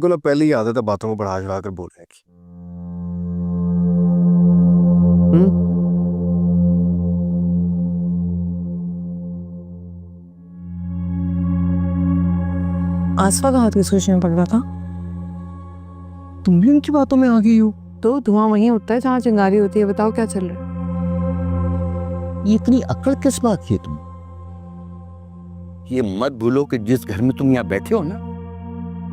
बिल्कुल, अब पहले ही आदत है बातों को बढ़ा-चढ़ा कर बोलने की। हुँ। आसफ़ा कहाँ थी? सोचने में पड़ रहा था। तुम भी उनकी बातों में आ गई हो? तो धुआं वहीं उठता है जहाँ चिंगारी होती है। बताओ क्या चल रहा है? ये इतनी अक्ल किस बात की है तुम? ये मत भूलो कि जिस घर में तुम यहाँ बैठे हो ना,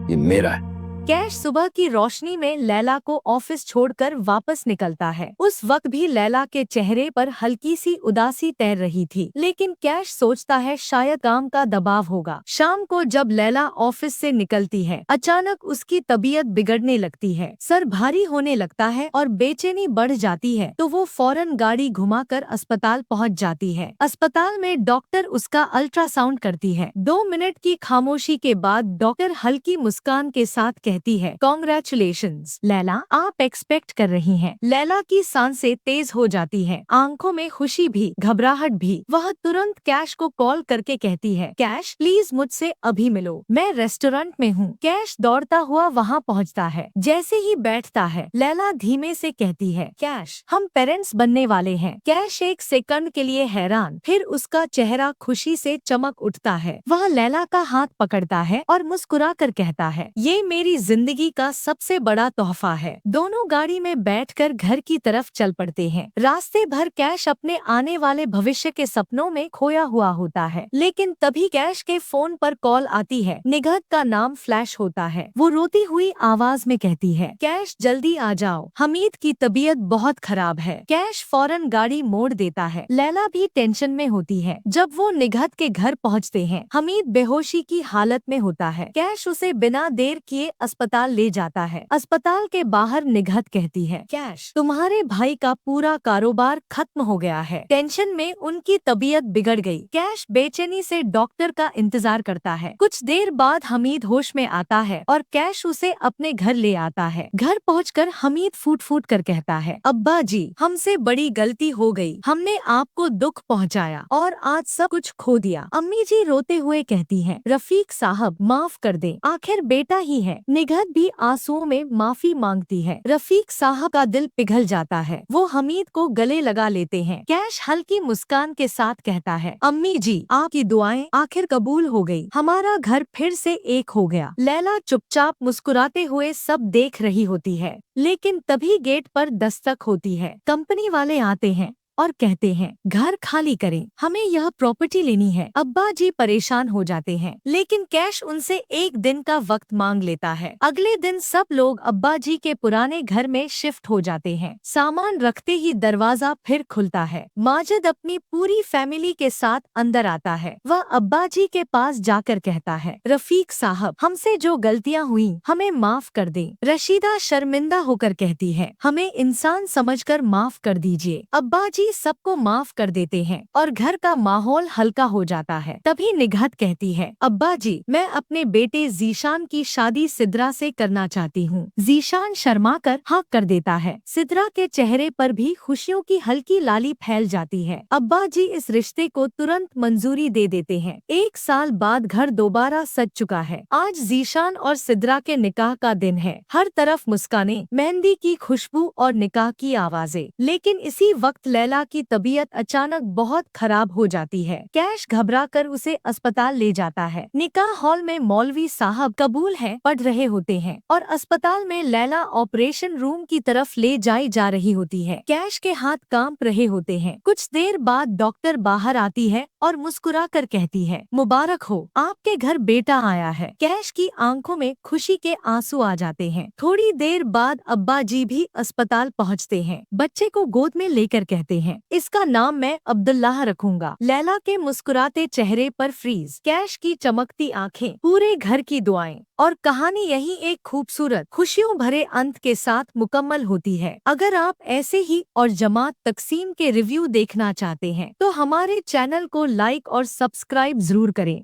ये मेरा है। कैश सुबह की रोशनी में लैला को ऑफिस छोड़कर वापस निकलता है। उस वक्त भी लैला के चेहरे पर हल्की सी उदासी तैर रही थी, लेकिन कैश सोचता है शायद काम का दबाव होगा। शाम को जब लैला ऑफिस से निकलती है, अचानक उसकी तबीयत बिगड़ने लगती है। सर भारी होने लगता है और बेचैनी बढ़ जाती है, तो वो फौरन गाड़ी घुमाकर अस्पताल पहुंच जाती है। अस्पताल में डॉक्टर उसका अल्ट्रासाउंड करती है। 2 मिनट की खामोशी के बाद डॉक्टर हल्की मुस्कान के साथ कहती है, कॉन्ग्रेचुलेशंस लैला, आप एक्सपेक्ट कर रही हैं। लैला की सांसें तेज हो जाती हैं, आंखों में खुशी भी, घबराहट भी। वह तुरंत कैश को कॉल करके कहती है, कैश प्लीज मुझसे अभी मिलो, मैं रेस्टोरेंट में हूँ। कैश दौड़ता हुआ वहाँ पहुँचता है। जैसे ही बैठता है, लैला धीमे से कहती है, कैश हम पेरेंट्स बनने वाले हैं। कैश एक सेकंड के लिए हैरान, फिर उसका चेहरा खुशी से चमक उठता है। वह लैला का हाथ पकड़ता है और मुस्कुरा कर कहता है, ये मेरी जिंदगी का सबसे बड़ा तोहफा है। दोनों गाड़ी में बैठकर घर की तरफ चल पड़ते हैं। रास्ते भर कैश अपने आने वाले भविष्य के सपनों में खोया हुआ होता है, लेकिन तभी कैश के फोन पर कॉल आती है। निगहत का नाम फ्लैश होता है। वो रोती हुई आवाज में कहती है, कैश जल्दी आ जाओ, हमीद की तबीयत बहुत खराब है। कैश फौरन गाड़ी मोड़ देता है। लैला भी टेंशन में होती है। जब वो निगहत के घर पहुंचते हैं, हमीद बेहोशी की हालत में होता है। कैश उसे बिना देर किए अस्पताल ले जाता है। अस्पताल के बाहर निगहत कहती है, कैश तुम्हारे भाई का पूरा कारोबार खत्म हो गया है। टेंशन में उनकी तबीयत बिगड़ गई। कैश बेचैनी से डॉक्टर का इंतजार करता है। कुछ देर बाद हमीद होश में आता है और कैश उसे अपने घर ले आता है। घर पहुंचकर हमीद फूट फूट कर कहता है, अब्बा जी हमसे बड़ी गलती हो गई, हमने आपको दुख पहुंचाया और आज सब कुछ खो दिया। अम्मी जी रोते हुए कहती हैं, रफीक साहब माफ कर दें, आखिर बेटा ही है। निगहत भी आंसुओं में माफी मांगती है। रफीक साहब का दिल पिघल जाता है। वो हमीद को गले लगा लेते हैं। कैश हल्की मुस्कान के साथ कहता है, अम्मी जी आपकी दुआएं आखिर कबूल हो गई, हमारा घर फिर से एक हो गया। लैला चुपचाप मुस्कुराते हुए सब देख रही होती है, लेकिन तभी गेट पर दस्तक होती है। कंपनी वाले आते हैं और कहते हैं, घर खाली करें, हमें यह प्रॉपर्टी लेनी है। अब्बा जी परेशान हो जाते हैं, लेकिन कैश उनसे एक दिन का वक्त मांग लेता है। अगले दिन सब लोग अब्बा जी के पुराने घर में शिफ्ट हो जाते हैं। सामान रखते ही दरवाजा फिर खुलता है। माजिद अपनी पूरी फैमिली के साथ अंदर आता है। वह अब्बा जी के पास जाकर कहता है, रफीक साहब हमसे जो गलतियाँ हुई हमें माफ कर दें। रशीदा शर्मिंदा होकर कहती है, हमें इंसान समझकर माफ कर दीजिए। अब्बा जी सबको माफ कर देते हैं और घर का माहौल हल्का हो जाता है। तभी निगहत कहती है, अब्बा जी मैं अपने बेटे जीशान की शादी सिद्रा से करना चाहती हूँ। जीशान शर्मा कर हाँ कर देता है। सिद्रा के चेहरे पर भी खुशियों की हल्की लाली फैल जाती है। अब्बा जी इस रिश्ते को तुरंत मंजूरी दे देते हैं। 1 साल बाद घर दोबारा सज चुका है। आज जीशान और सिद्रा के निकाह का दिन है। हर तरफ मुस्काने, मेहंदी की खुशबू और निकाह की आवाजें। लेकिन इसी वक्त लैला की तबीयत अचानक बहुत खराब हो जाती है। कैश घबराकर उसे अस्पताल ले जाता है। निकाह हॉल में मौलवी साहब कबूल है पढ़ रहे होते हैं और अस्पताल में लैला ऑपरेशन रूम की तरफ ले जाई जा रही होती है। कैश के हाथ कांप रहे होते हैं। कुछ देर बाद डॉक्टर बाहर आती है और मुस्कुरा कर कहती है, मुबारक हो, आपके घर बेटा आया है। कैश की आंखों में खुशी के आंसू आ जाते हैं। थोड़ी देर बाद अब्बा जी भी अस्पताल पहुंचते हैं। बच्चे को गोद में लेकर कहते हैं, इसका नाम मैं अब्दुल्लाह रखूंगा। लैला के मुस्कुराते चेहरे पर फ्रीज, कैश की चमकती आंखें, पूरे घर की दुआएं और कहानी यही एक खूबसूरत खुशियों भरे अंत के साथ मुकम्मल होती है। अगर आप ऐसे ही और जमात तकसीम के रिव्यू देखना चाहते हैं तो हमारे चैनल को लाइक और सब्सक्राइब जरूर करें।